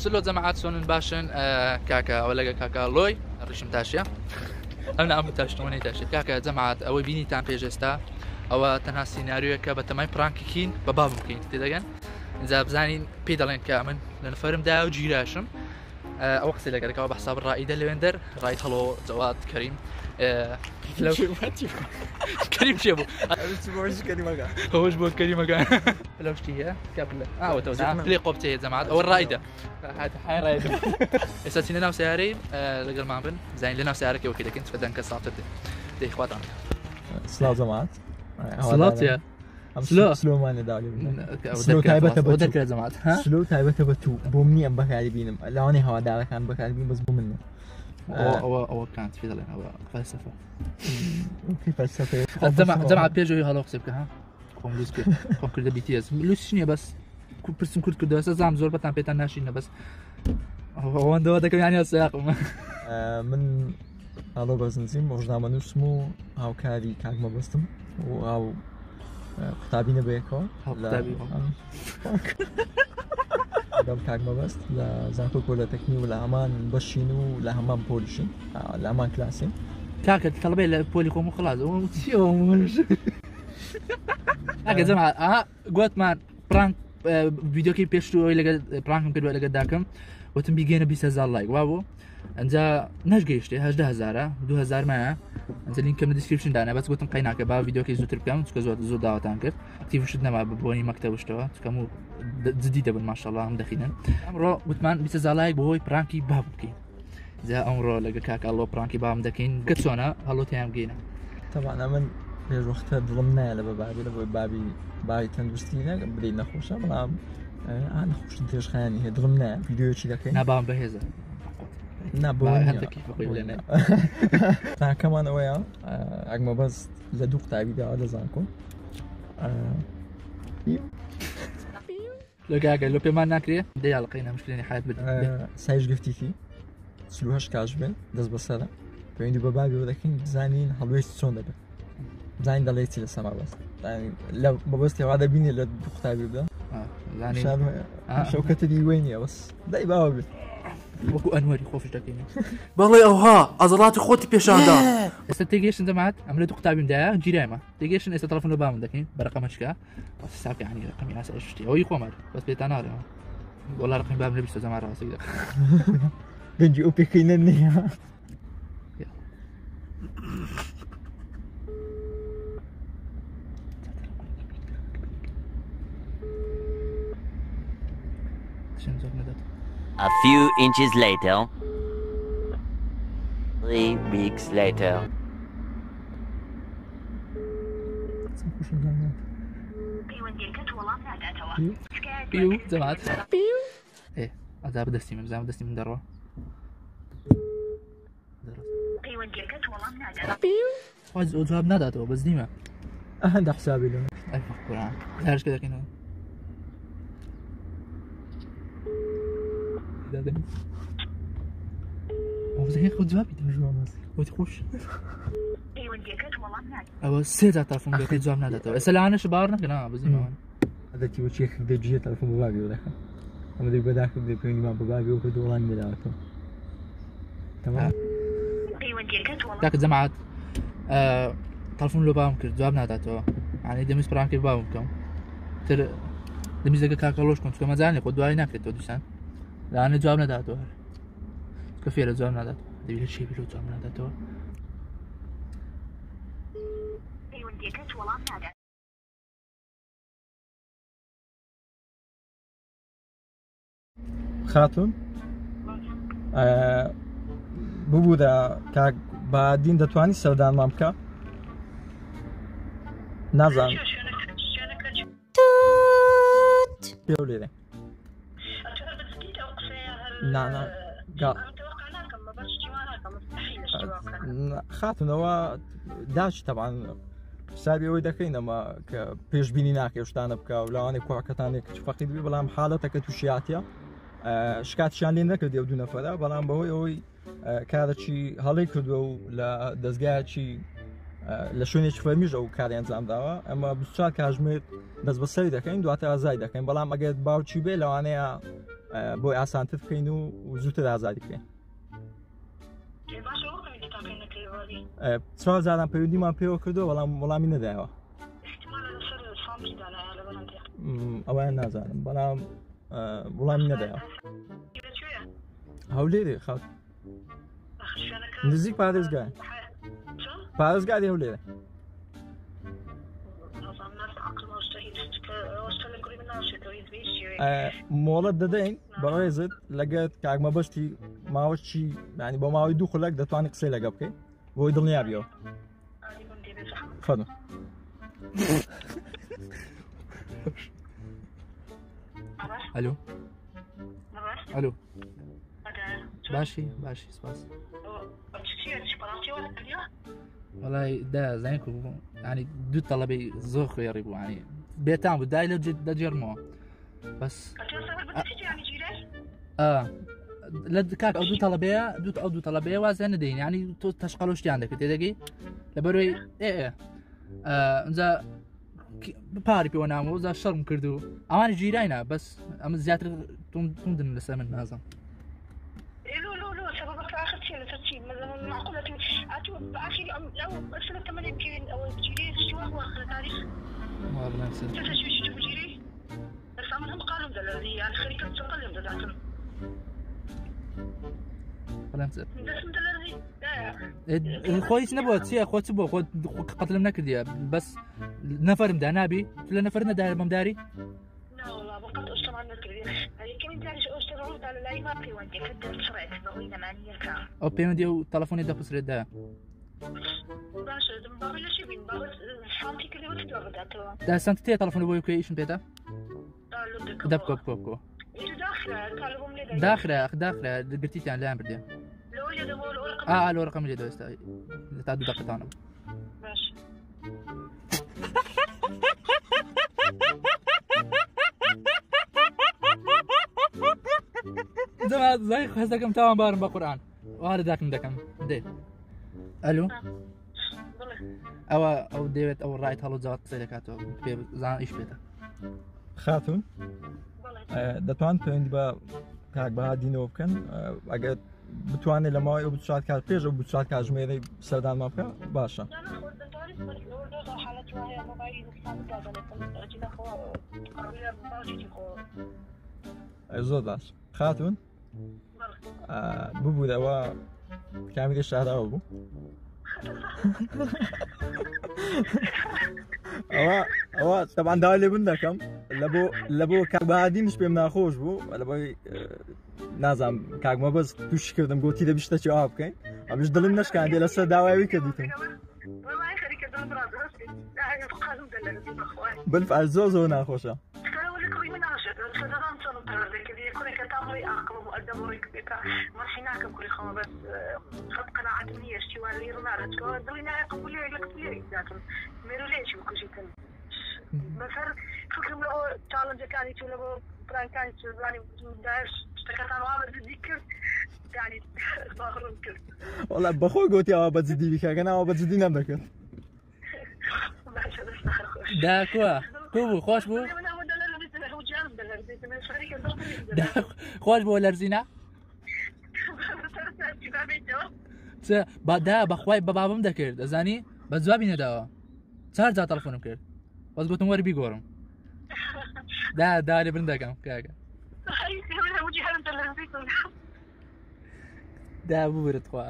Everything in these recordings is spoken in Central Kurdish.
سلو جەماعەت چۆنن باشن کاکە ئەوە لەگە کاکە لۆی ڕیشم تاشیە ئەم نام تاشتەوەی تاشێت کاکە جەماعەت ئەوەی بینیتان پێش ئێستا ئەوە تەنها سیناریۆیەکە بە تەمای پرانکیکین بە بابم بکەین تێدەگەن اینجا بزانین پێی دەڵێن کە من لە نفەرمدا و گیراشم ئەوە قسەی لەگەرەکەەوە بە حساب ڕائیدە لەوێندەر ڕای هەڵۆ جەواد کەریم کەریم چێ بوو ئەوەش بۆ کەریمەکە لەو شتیە لێ قۆبچەیە جەماعەت ئەوە ڕایدە ئێستا چینە ناو سیارەی لەگەڵمان بن زین لە ناو سیارەکەەوە کە دەکەین فەدەن کە ساڵتر دەیخواتان سلااو جەماعەت سڵاتە سلۆمانە داڵی تایبەتە بە دەکرێت جەماعەت سلۆ تایبەتە بە تو بۆ منی ئەم بەکاری بینم لەوانەی هەوادارەکان بەکاری بین بەس بۆ من ئەوە کانت پێ دەڵێن ئەوە فەلسەفە فەلسەفە جەماعەت پێشەوەی هەڵۆ قسە بکە ها خۆم لوس کرد خۆم کردە BTS لوس نییە بەس پرسم کورد کردەوە زام زۆر بەتان پێتان ناشینە بەس ئەوەندەوە دەکەم یانی سیاقم من هەڵۆ بەزنجیم ڕۆژنامە نووسم و هاوکاری کاک مەبەستم و ئاو قوتابینە بەیەکەوە دەم کاک مەبەست لە زانکۆ پۆلەتەکنی و لە هەمان بەشین و لە هەمان پۆلیشین لە هەمان کلاسین کاکە تەڵبێ لە پۆلی خۆم و خلاص ئەگە جەماعەت گوتمان پرانک ڤیدیۆکەی پێشتوەوەی لەگەڵ پرانکم کردووە لەگەڵ داکەم وتم بیگەێنە 200,000 لایک وا بوو ئەنجا نەشگەیشتێ 18,000 2000 مایە ئەنجا لینکەم لە دیسکریپشن دانە بەس گوتم قەی ناکە با ڤیدیۆکەی زووتر بکەم چکە زۆر داواتان کرد ئەکتیڤشت نەما بۆنی مەکتەبشتەوە چکەم و جدی دەبن ماشەڵڵا هەم دەخینن ئەمڕۆ گوتمان 20,000 لایک بۆ هۆی پرانکی باب بکەین جا ئەمڕۆ لەگە کاکە ئەڵۆ پرانکی بام دەکەین کە چۆنە هەڵۆتیان بگەینە تەبانە من پێشوەختە دڵم نایە لە بە بابی لە بۆی بابی تەندروستی بدەی نەخۆشە بەڵام نەخۆشن تێژخایانی هەیە دڵم نایە ڤیدیۆیەکی دەکەین نابام بەهێزە تاکەمان ئەوەیە ئەگمە بەس لە دوو قوتابیداوە لە زانکۆ لەگاگە لۆ پێمان ناکرێت دەیاڵقەی نەمشکلێنی حیات بدەین سایش گفتیکی 38 کاژ بێن دەست بەسەرە پەیوەندی بە بابیەوە دەکەین بزانین هەڵوێستی چۆن دەبێت بزانین دەڵێتی لە سەما بەست بەبەستی وا دەبینی لە دوو قوتابی بدە شەوکەتە دیوەی نییە بەس دای باوە بێت وەکو ئەنوەری خۆش دەکەین بەڵێ ئەوها ئازەڵاتی خۆتی پێشاندا ئێستا تێگەیشتن دەمات ئەم لە دوو قوتابیمدایە گیرایمە تێگەیشتن ئێستا تەلەفۆن لە بامم دەکەین بە ڕقەمەچکە بەس ساکە عنی ڕقەمی ناسە شتی ئەوەی خۆمەر بەس پێتان ناڵێەوە وەڵا ڕقەمی بام لە 20 زەمان ڕاستی دەکەن گەنجی ئەو پێکەینە نییە A few inches later. 3 weeks later. بيو جماعت بيو ايه عذاب دستي من زعما دستي من دروه بيو واز جواب نداده بس ديما هذا حسابي له اي فكر عارف كده كده ده وزي هيك جوابي ترجمه وتخش او سيدا تلفون بيت جواب نداده اسلا شبارنا كنا بزيما هذا كي وشيخ دجيه تلفون بابي ولا اما دي بداك بدي كوني ما بابي وكدولان ملاته تمام ذاك جماعات تلفون لو بام كرد جواب نداده يعني دمس برانكي بام كم تر دمس دقه كاكلوش كنت كما زاني خد دوای نکرد تو دوستان لانه جواب نداده كفيله جواب نداده دبي شيء بيلو جواب نداده خاتون ببوودا کاک بادین دەتوانی سەودانمان بکە نازانم پێ لێرە خاتونەوە داچ تەبان حسابی ئەوەی دەکەین ئەمە کە پێشبینی ناکە شتانە بکە و لەوانەی کوڕەکەتانێک فەقید بێ بەڵام حاڵەتەکە تووشیاتە شکاتیان لێ نەکردی ئەو دوو نەفەرە بەڵام بەهۆی ئەوەی کارێکی هەڵی کردووە و لە دەستگایەکی لە شوێنێکی فەرمیژە و کاری ئەنجام داوە ئەمە 24 کاتژمێر دەست بەسەری دەکەین دواتر ئازای دەکەین بەڵام ئەگەر باوکی بێ لەوانەیە بۆی ئاسانتر بکەین و زووتر ئازادی بکەین. چوار جاران پەیوەندیمان پێوە کردو وەڵامی نەدایەوە. ئەویان نازانم بەڵام وەڵامی نەدایەوە. هەولێرێ خەڵک نزیک پارێزگای هەولێرە. مۆڵەت دەدەین بەڕێزت لەگەت کاگمە بەشتی ماوەشی ینی بۆ ماوەی 2 خولەک دەتوانێت قسەی لەگە بکەیت بۆی دڵنیابیەوە. فەرموو. ئەلۆ ئەلۆ باشی سپاس. وەڵای زانیکو بوو ینی دوو تەڵەبەی زۆر خێڕی بوو ینی بێتان بوو دای لە دەجێڕمەوە بەس لە کاک ئەو دوو تەڵەبەیە وازیان نەدەین ینی تۆ تەشقەڵۆشتیان دەکرد تێدەگەی لەبەرەوەی ئەنجا پاری پێوە نامەوە زا شەڕم کرد و ئەوانی ژیراینا بەس ئەمە زیاتر توندن لەسەر من نازم. خۆیش نەبووە چیە خۆچ بۆ خۆ قەتلم نەکردیە بەس نەفەرم دا نابی لە نەفەر نەدار مەمداری ئەو پەیوەندی و تەلەفۆنی دەپسرێتدا داسانت تێ تەلەفۆنی بۆی بکەی ئیشم پێدا دەبکۆ بکۆ داخرا گرتیتیان لایان بردێ لۆ ڕقم لێ دەوێستا تا دوو دەقەتانم زای خەز دەکەم تاوان بارم بە قورئان وارە داکم دەکەم دێ ئەلۆ ئەو دەوێت ئەو ڕایت هەڵۆ جاوات قسەی دەکاتەوە پێ زان ئیش پێێتە خاتون دەتوان پەیوەندی بە کاک بەهادینەوە بکەن ئەگەر بتوانێت لە ماوەی ئەو بچات کات پێش ئەو بچات کاتژمێرەی سەردانمان بکە باشە. زۆر باش خاتون ببوورەوە کامیری شاراوە بوو ئەوە تەبان داوا لێ بن دەکەم لە بۆ کاک بەهادینش پێم ناخۆش بوو لە بۆی نازانم کاگمە بەس تووشی کردم گوتی دەبیشتە ئاوا بکەین ئەمش دڵم نەشکاندێ لەسەر داوایەوەی کردیتم بالفعل زۆر ناخۆشە. والله بەخۆی گوتی ئەوە بەجددی بیکەکە ناوە بەجددی نەمدەکرد. داکووە بوو خۆش بوو خۆش بۆ لەرزینە بادا بەخوای بە بابم دەکرد ئەزانی بە جوابی نەداوە 4 جار تەلەفۆنم کرد بەس گوتم وەرە بیگۆڕم دارێ بن دەکەم کاکە دا بورت خوا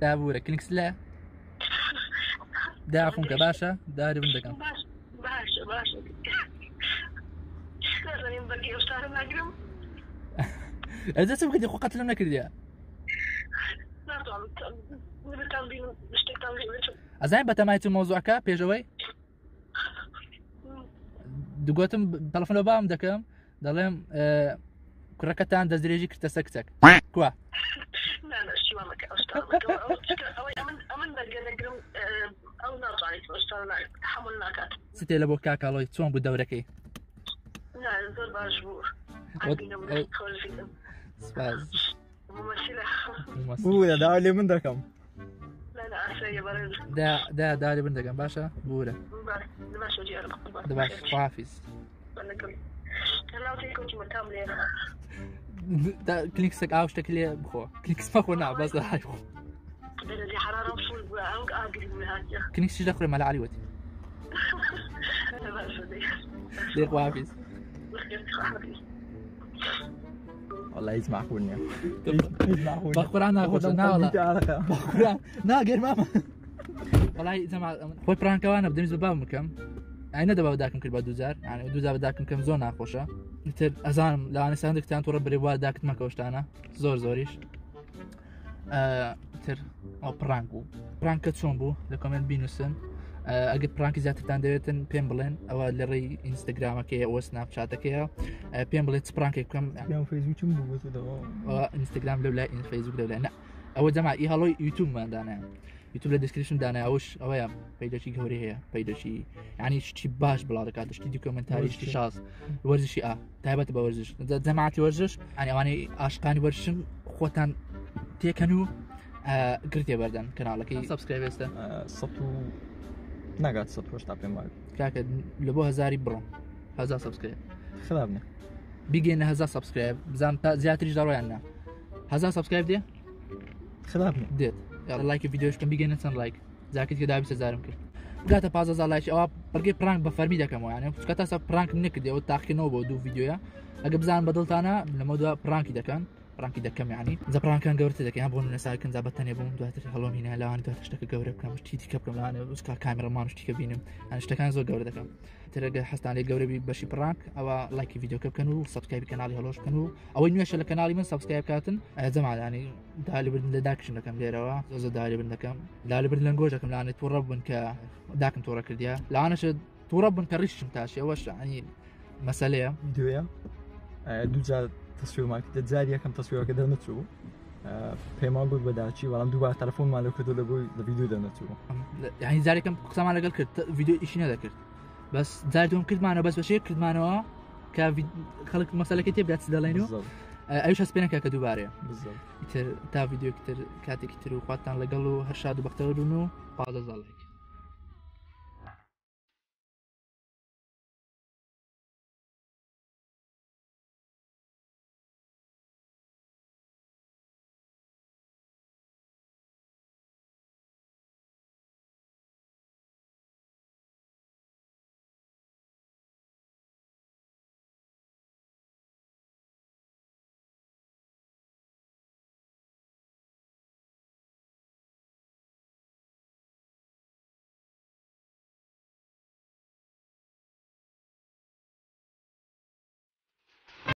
دا بورە کلینکس لە داخونکە باشە دارێ بن دەکەم ئەزە چ بکردی خۆ قەتلم نەکردیە ئەزانین بەتەمای چ مۆزوعەکە پێشەوەی دوگوتم تەلەفۆنە بام دەکەم دەڵێم کوڕەکەتان دەستدرێژی کردە سە کچەک کووە ستێ لە بۆ کاکاڵۆی چۆن بوو دەورەکەی بوو لە داوا لێ من دەکەم دا داري بندقم باشا بورا دباش حافظ دا كليكسك اوشتك لي بخو كليكس ما خونا بس هاي بخو كليكس شي دخل مال علي وتي ليك حافظ والله يسمع كوني بقران اخذ نا والله بقران نا غير ماما والله زعما خوي برانك وانا بدي نزل باب مكم يعني دابا بداكم كل بعد دوزار يعني دوزار بداكم كم زون خوشه تر ازان لا انا ساندك تان تور بري واد داكت ما كوشتانا زوريش تر او برانك تشومبو لكومنت بينوسن اجد برانك زيادة تان ديتن بيمبلين او لري انستغرام كي او سناب شات كي بيمبلين برانك كم يعني فيسبوك مو بس ده انستغرام ولا فيسبوك ولا لا او جماعه اي هالو يوتيوب ما دانا يوتيوب الديسكريبشن دانا اوش اويا بيجي شي غوري هي بيجي شي يعني شي باش بلا ركات شي دوكيومنتاري شي شاص ورزش تايبات بورزش جماعتي ورزش يعني اشقاني ورشن خوتان تيكنو قرتي بردن كنالك سبسكرايب استا سطو نقعد سطو واش تعطي مال كاك لبو هزاري برو هزار سبسكرايب خلابنا بيجينا هزار سبسكرايب زعما زيادة رجال عندنا هزار سبسكرايب دي خلابنا ديت يلا لايك الفيديو كم بيجينا سن لايك زاكيت كده بس زارم كده قاعد اباز لايك او بركي برانك بفرمي ده كمان يعني كتا سب برانك منك دي او تاخي نو بو دو فيديو يا اجبزان بدلت انا لما برانك ده كان برانكي دكم يعني إذا برانك كان قورت دك يعني بقول نسال كن زابتني بوم دوات هلون هنا لا أنا دوات اشتكى قورب كلام مش تيجي كبكم لا أنا وسكا كاميرا ما مش تيجي بينم أنا اشتكى زور قورب دكم ترى حست عليه قوربي بشي برانك أو لايك فيديو كب كانوا سبسكرايب كنالي هلوش كانوا أو إنه يشل كنالي من سبسكرايب كاتن زمان يعني دالي بدن داكشن دكم ليروا زوز دالي بدن دكم دالي بدن لانجوج دكم لا أنا تورب من ك داكم تورا كرديا لا أنا شد تورب من كريش متاشي أوش يعني مسألة فيديويا دوزار تصوير ماك تزاريا كم تصوير كده نتشو پیمان بود بداچی ولام دوباره تلفن مالو کدو لبوی الفيديو ده نتشو يعني زاري كم قسم على قال كرت فيديو إيش نذكر بس زاري دوم كرت معنا بس بشيء كرت معنا خلق مسألة كتير بدأت تدلينه أيش هسبنا كدوباره بالضبط تا فيديو كتير كاتي كتير وقتان لقالو هرشاد وبختارونه بعد ذلك